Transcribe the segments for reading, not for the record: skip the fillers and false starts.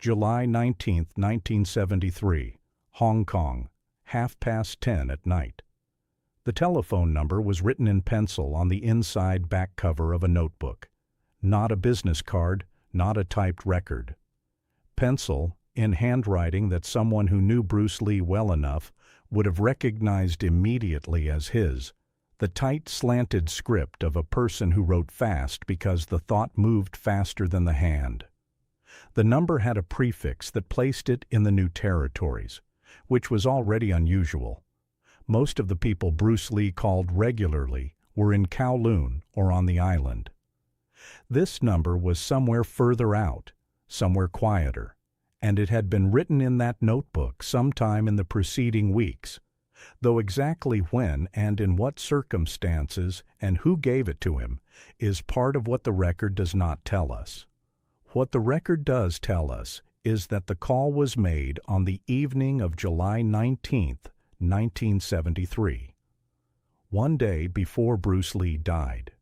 July 19, 1973, Hong Kong, 10:30 at night. The telephone number was written in pencil on the inside back cover of a notebook. Not a business card, not a typed record. Pencil, in handwriting that someone who knew Bruce Lee well enough would have recognized immediately as his, the tight, slanted script of a person who wrote fast because the thought moved faster than the hand. The number had a prefix that placed it in the new territories, which was already unusual. Most of the people Bruce Lee called regularly were in Kowloon or on the island. This number was somewhere further out, somewhere quieter, and it had been written in that notebook sometime in the preceding weeks, though exactly when and in what circumstances and who gave it to him is part of what the record does not tell us. What the record does tell us is that the call was made on the evening of July 19, 1973, one day before Bruce Lee died,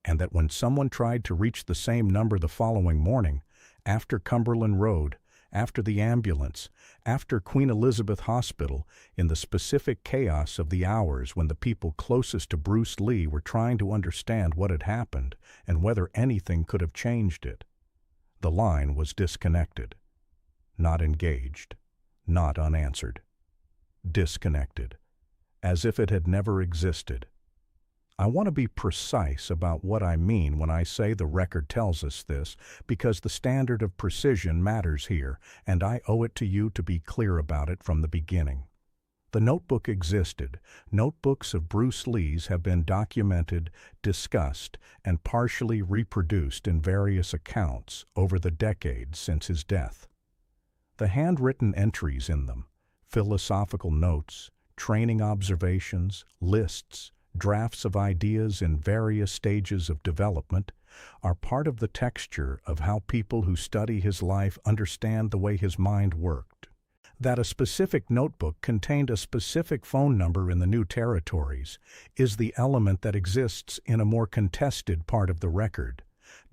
and that when someone tried to reach the same number the following morning, after Cumberland Road, after the ambulance, after Queen Elizabeth Hospital, in the specific chaos of the hours when the people closest to Bruce Lee were trying to understand what had happened and whether anything could have changed it, the line was disconnected. Not engaged, not unanswered. Disconnected, as if it had never existed. I want to be precise about what I mean when I say the record tells us this, because the standard of precision matters here, and I owe it to you to be clear about it from the beginning. The notebook existed. Notebooks of Bruce Lee's have been documented, discussed, and partially reproduced in various accounts over the decades since his death. The handwritten entries in them, philosophical notes, training observations, lists, drafts of ideas in various stages of development, are part of the texture of how people who study his life understand the way his mind worked. That a specific notebook contained a specific phone number in the new territories is the element that exists in a more contested part of the record,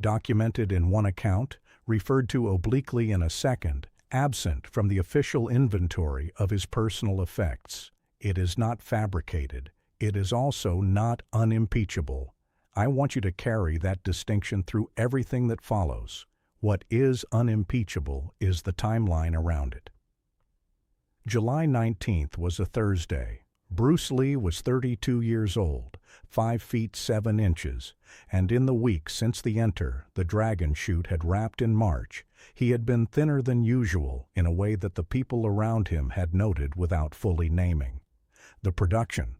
documented in one account, referred to obliquely in a second, absent from the official inventory of his personal effects. It is not fabricated. It is also not unimpeachable. I want you to carry that distinction through everything that follows. What is unimpeachable is the timeline around it. July 19th was a Thursday. Bruce Lee was 32 years old, 5 feet 7 inches, and in the week since the Enter the Dragon shoot had wrapped in March, he had been thinner than usual in a way that the people around him had noted without fully naming. The production,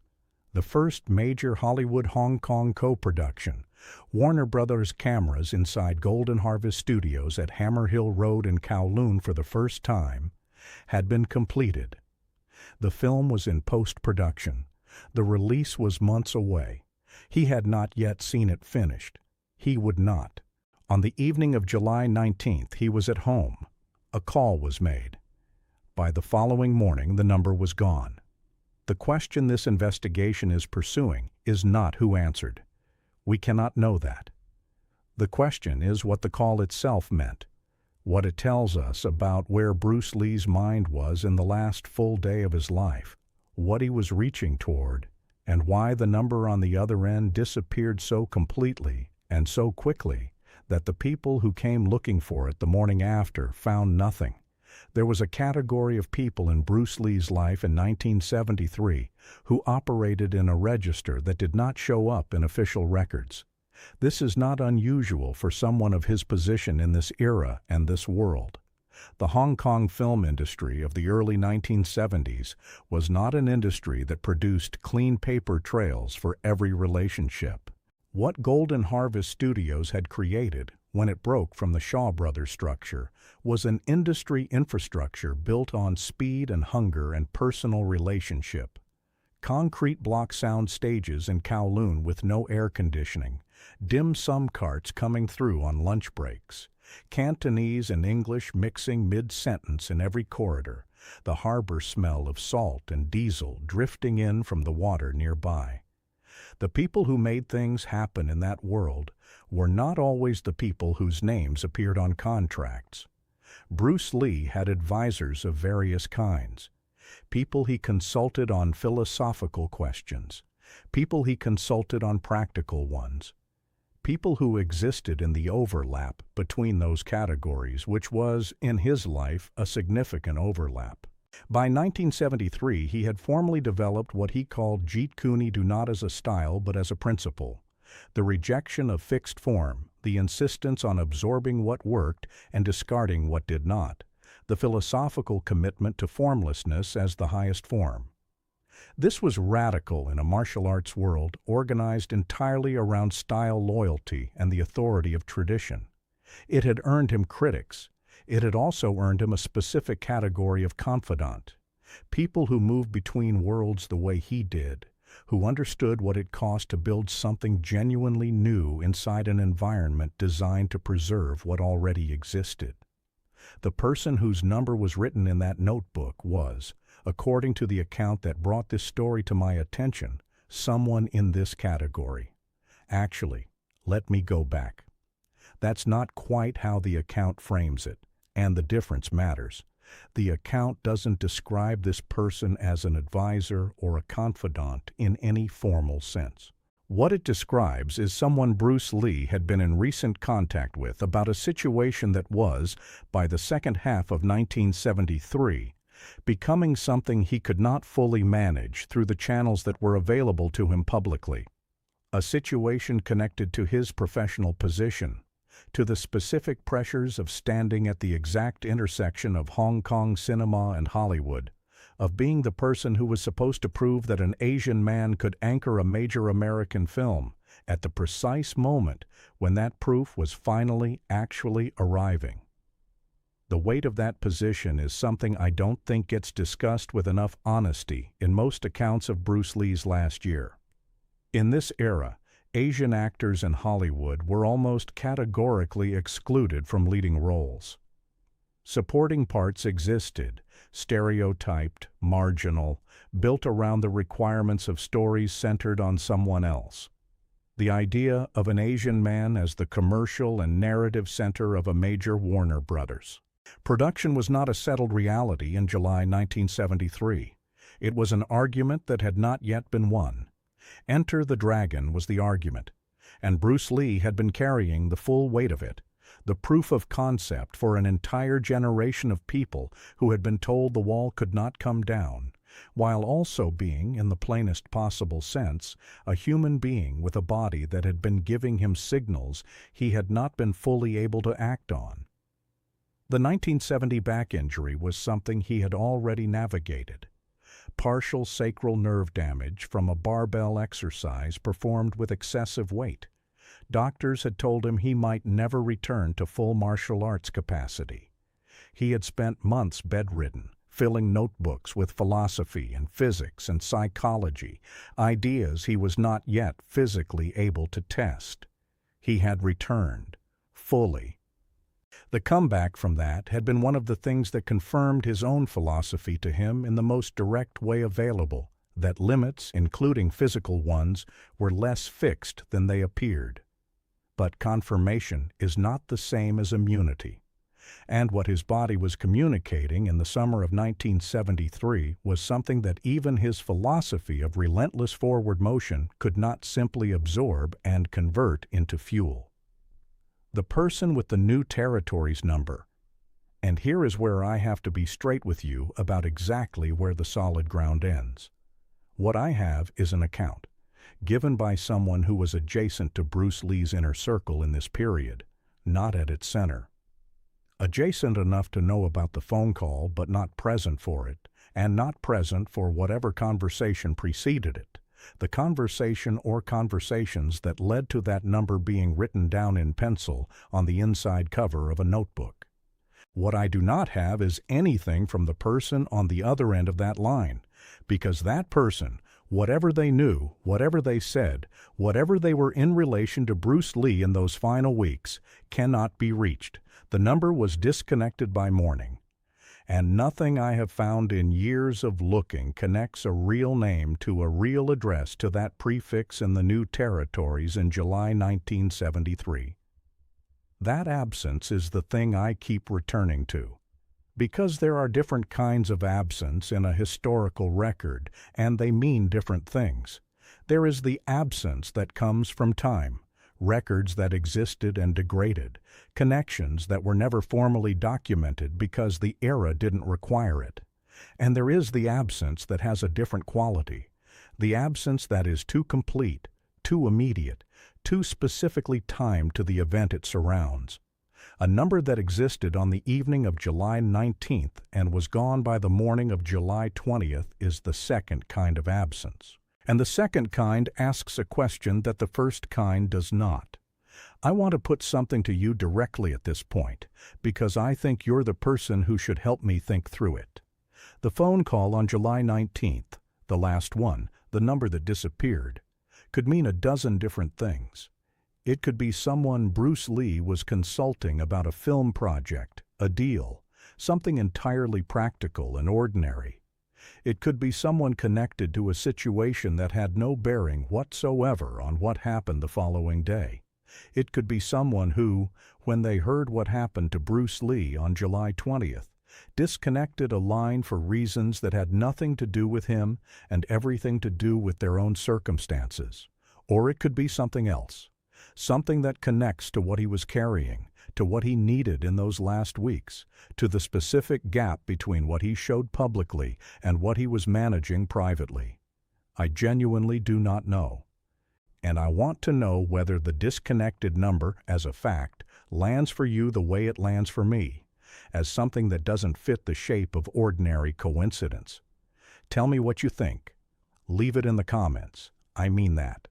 the first major Hollywood Hong Kong co-production, Warner Brothers cameras inside Golden Harvest Studios at Hammer Hill Road in Kowloon for the first time, had been completed. The film was in post-production. The release was months away. He had not yet seen it finished. He would not. On the evening of July 19th, he was at home. A call was made. By the following morning, the number was gone. The question this investigation is pursuing is not who answered. We cannot know that. The question is what the call itself meant, what it tells us about where Bruce Lee's mind was in the last full day of his life, what he was reaching toward, and why the number on the other end disappeared so completely and so quickly that the people who came looking for it the morning after found nothing. There was a category of people in Bruce Lee's life in 1973 who operated in a register that did not show up in official records. This is not unusual for someone of his position in this era and this world. The Hong Kong film industry of the early 1970s was not an industry that produced clean paper trails for every relationship. What Golden Harvest Studios had created when it broke from the Shaw Brothers structure was an industry infrastructure built on speed and hunger and personal relationship. Concrete block sound stages in Kowloon with no air conditioning, dim sum carts coming through on lunch breaks, Cantonese and English mixing mid-sentence in every corridor, the harbor smell of salt and diesel drifting in from the water nearby. The people who made things happen in that world were not always the people whose names appeared on contracts. Bruce Lee had advisors of various kinds. People he consulted on philosophical questions. People he consulted on practical ones. People who existed in the overlap between those categories, which was, in his life, a significant overlap. By 1973, he had formally developed what he called Jeet Kune Do not as a style but as a principle. The rejection of fixed form, the insistence on absorbing what worked and discarding what did not, the philosophical commitment to formlessness as the highest form. This was radical in a martial arts world organized entirely around style loyalty and the authority of tradition. It had earned him critics. It had also earned him a specific category of confidant, people who moved between worlds the way he did, who understood what it cost to build something genuinely new inside an environment designed to preserve what already existed. The person whose number was written in that notebook was, according to the account that brought this story to my attention, someone in this category. Actually, let me go back. That's not quite how the account frames it, and the difference matters. The account doesn't describe this person as an advisor or a confidant in any formal sense. What it describes is someone Bruce Lee had been in recent contact with about a situation that was, by the second half of 1973, becoming something he could not fully manage through the channels that were available to him publicly. A situation connected to his professional position, to the specific pressures of standing at the exact intersection of Hong Kong cinema and Hollywood, of being the person who was supposed to prove that an Asian man could anchor a major American film at the precise moment when that proof was finally actually arriving. The weight of that position is something I don't think gets discussed with enough honesty in most accounts of Bruce Lee's last year. In this era, Asian actors in Hollywood were almost categorically excluded from leading roles. Supporting parts existed, stereotyped, marginal, built around the requirements of stories centered on someone else. The idea of an Asian man as the commercial and narrative center of a major Warner Brothers. Production was not a settled reality in July 1973. It was an argument that had not yet been won. Enter the Dragon was the argument, and Bruce Lee had been carrying the full weight of it, the proof of concept for an entire generation of people who had been told the wall could not come down, while also being, in the plainest possible sense, a human being with a body that had been giving him signals he had not been fully able to act on. The 1970 back injury was something he had already navigated. Partial sacral nerve damage from a barbell exercise performed with excessive weight. Doctors had told him he might never return to full martial arts capacity. He had spent months bedridden, filling notebooks with philosophy and physics and psychology, ideas he was not yet physically able to test. He had returned, fully. The comeback from that had been one of the things that confirmed his own philosophy to him in the most direct way available, that limits, including physical ones, were less fixed than they appeared. But confirmation is not the same as immunity. And what his body was communicating in the summer of 1973 was something that even his philosophy of relentless forward motion could not simply absorb and convert into fuel. The person with the new territories number. And here is where I have to be straight with you about exactly where the solid ground ends. What I have is an account, given by someone who was adjacent to Bruce Lee's inner circle in this period, not at its center. Adjacent enough to know about the phone call but not present for it, and not present for whatever conversation preceded it. The conversation or conversations that led to that number being written down in pencil on the inside cover of a notebook. What I do not have is anything from the person on the other end of that line, because that person, whatever they knew, whatever they said, whatever they were in relation to Bruce Lee in those final weeks, cannot be reached. The number was disconnected by morning. And nothing I have found in years of looking connects a real name to a real address to that prefix in the new territories in July 1973. That absence is the thing I keep returning to. Because there are different kinds of absence in a historical record, and they mean different things. There is the absence that comes from time, records that existed and degraded, connections that were never formally documented because the era didn't require it. And there is the absence that has a different quality, the absence that is too complete, too immediate, too specifically timed to the event it surrounds. A number that existed on the evening of July 19th and was gone by the morning of July 20th is the second kind of absence. And the second kind asks a question that the first kind does not. I want to put something to you directly at this point, because I think you're the person who should help me think through it. The phone call on July 19th, the last one, the number that disappeared, could mean a dozen different things. It could be someone Bruce Lee was consulting about a film project, a deal, something entirely practical and ordinary. It could be someone connected to a situation that had no bearing whatsoever on what happened the following day. It could be someone who, when they heard what happened to Bruce Lee on July 20th, disconnected a line for reasons that had nothing to do with him and everything to do with their own circumstances. Or it could be something else. Something that connects to what he was carrying, to what he needed in those last weeks, to the specific gap between what he showed publicly and what he was managing privately. I genuinely do not know. And I want to know whether the disconnected number, as a fact, lands for you the way it lands for me, as something that doesn't fit the shape of ordinary coincidence. Tell me what you think. Leave it in the comments. I mean that.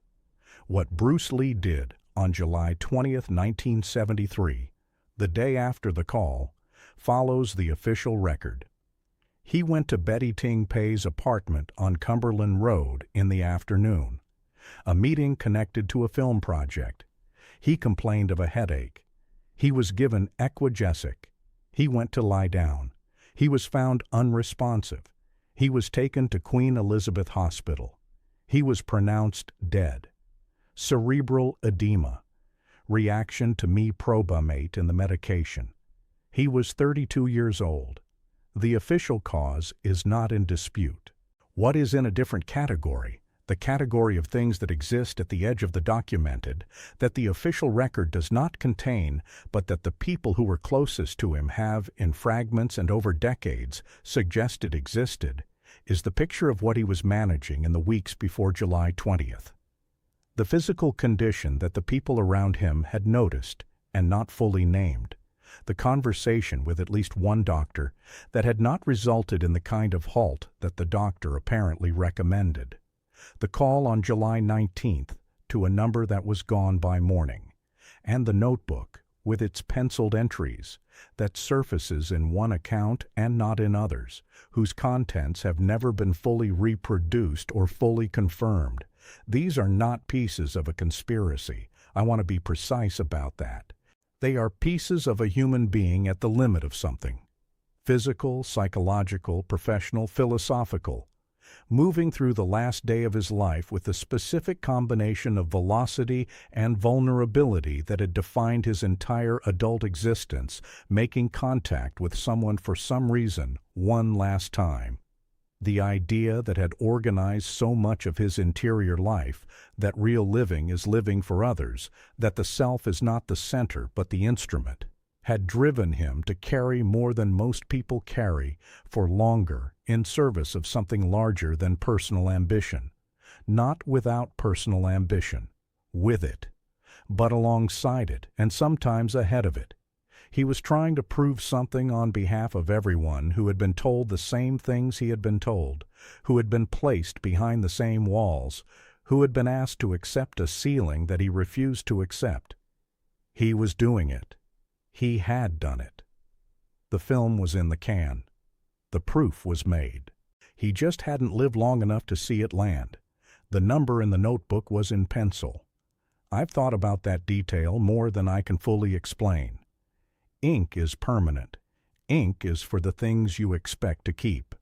What Bruce Lee did on July 20th, 1973, the day after the call, follows the official record. He went to Betty Ting Pei's apartment on Cumberland Road in the afternoon, a meeting connected to a film project. He complained of a headache. He was given Equagesic. He went to lie down. He was found unresponsive. He was taken to Queen Elizabeth Hospital. He was pronounced dead. Cerebral edema, reaction to meprobamate in the medication. He was 32 years old. The official cause is not in dispute. What is in a different category, the category of things that exist at the edge of the documented, that the official record does not contain, but that the people who were closest to him have, in fragments and over decades, suggested existed, is the picture of what he was managing in the weeks before July 20th. The physical condition that the people around him had noticed and not fully named, the conversation with at least one doctor that had not resulted in the kind of halt that the doctor apparently recommended, the call on July 19th to a number that was gone by morning, and the notebook with its penciled entries that surfaces in one account and not in others, whose contents have never been fully reproduced or fully confirmed. These are not pieces of a conspiracy. I want to be precise about that. They are pieces of a human being at the limit of something. Physical, psychological, professional, philosophical. Moving through the last day of his life with the specific combination of velocity and vulnerability that had defined his entire adult existence, making contact with someone for some reason, one last time. The idea that had organized so much of his interior life, that real living is living for others, that the self is not the center but the instrument, had driven him to carry more than most people carry for longer in service of something larger than personal ambition. Not without personal ambition, with it, but alongside it and sometimes ahead of it. He was trying to prove something on behalf of everyone who had been told the same things he had been told, who had been placed behind the same walls, who had been asked to accept a ceiling that he refused to accept. He was doing it. He had done it. The film was in the can. The proof was made. He just hadn't lived long enough to see it land. The number in the notebook was in pencil. I've thought about that detail more than I can fully explain. Ink is permanent. Ink is for the things you expect to keep.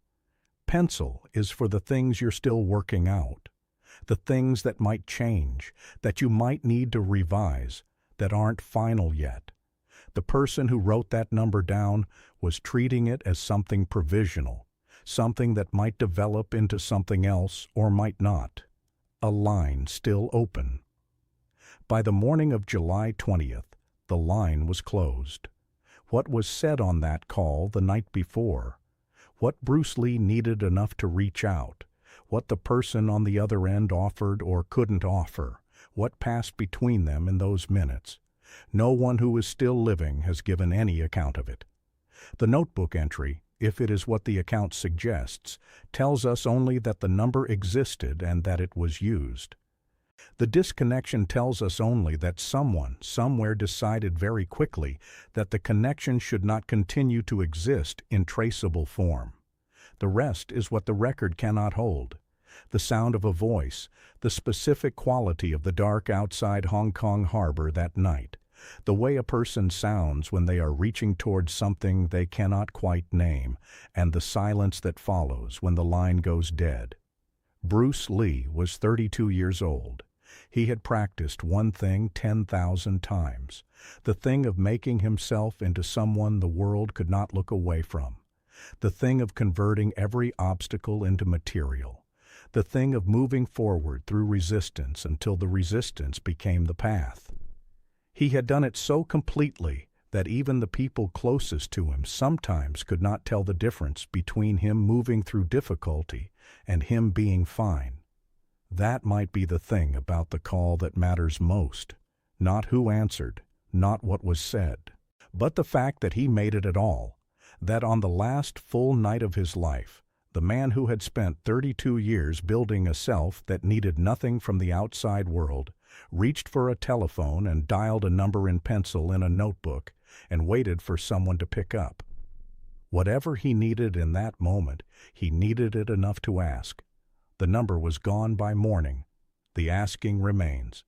Pencil is for the things you're still working out, the things that might change, that you might need to revise, that aren't final yet, The person who wrote that number down was treating it as something provisional, something that might develop into something else or might not. A line still open. By the morning of July 20th, the line was closed. What was said on that call the night before? What Bruce Lee needed enough to reach out? What the person on the other end offered or couldn't offer? What passed between them in those minutes? No one who is still living has given any account of it. The notebook entry, if it is what the account suggests, tells us only that the number existed and that it was used. The disconnection tells us only that someone, somewhere decided very quickly that the connection should not continue to exist in traceable form. The rest is what the record cannot hold. The sound of a voice, the specific quality of the dark outside Hong Kong harbor that night, the way a person sounds when they are reaching towards something they cannot quite name, and the silence that follows when the line goes dead. Bruce Lee was 32 years old. He had practiced one thing 10,000 times, the thing of making himself into someone the world could not look away from, the thing of converting every obstacle into material, the thing of moving forward through resistance until the resistance became the path. He had done it so completely that even the people closest to him sometimes could not tell the difference between him moving through difficulty and him being fine. That might be the thing about the call that matters most, not who answered, not what was said, but the fact that he made it at all, that on the last full night of his life, the man who had spent 32 years building a self that needed nothing from the outside world, reached for a telephone and dialed a number in pencil in a notebook and waited for someone to pick up. Whatever he needed in that moment, he needed it enough to ask. The number was gone by morning. The asking remains.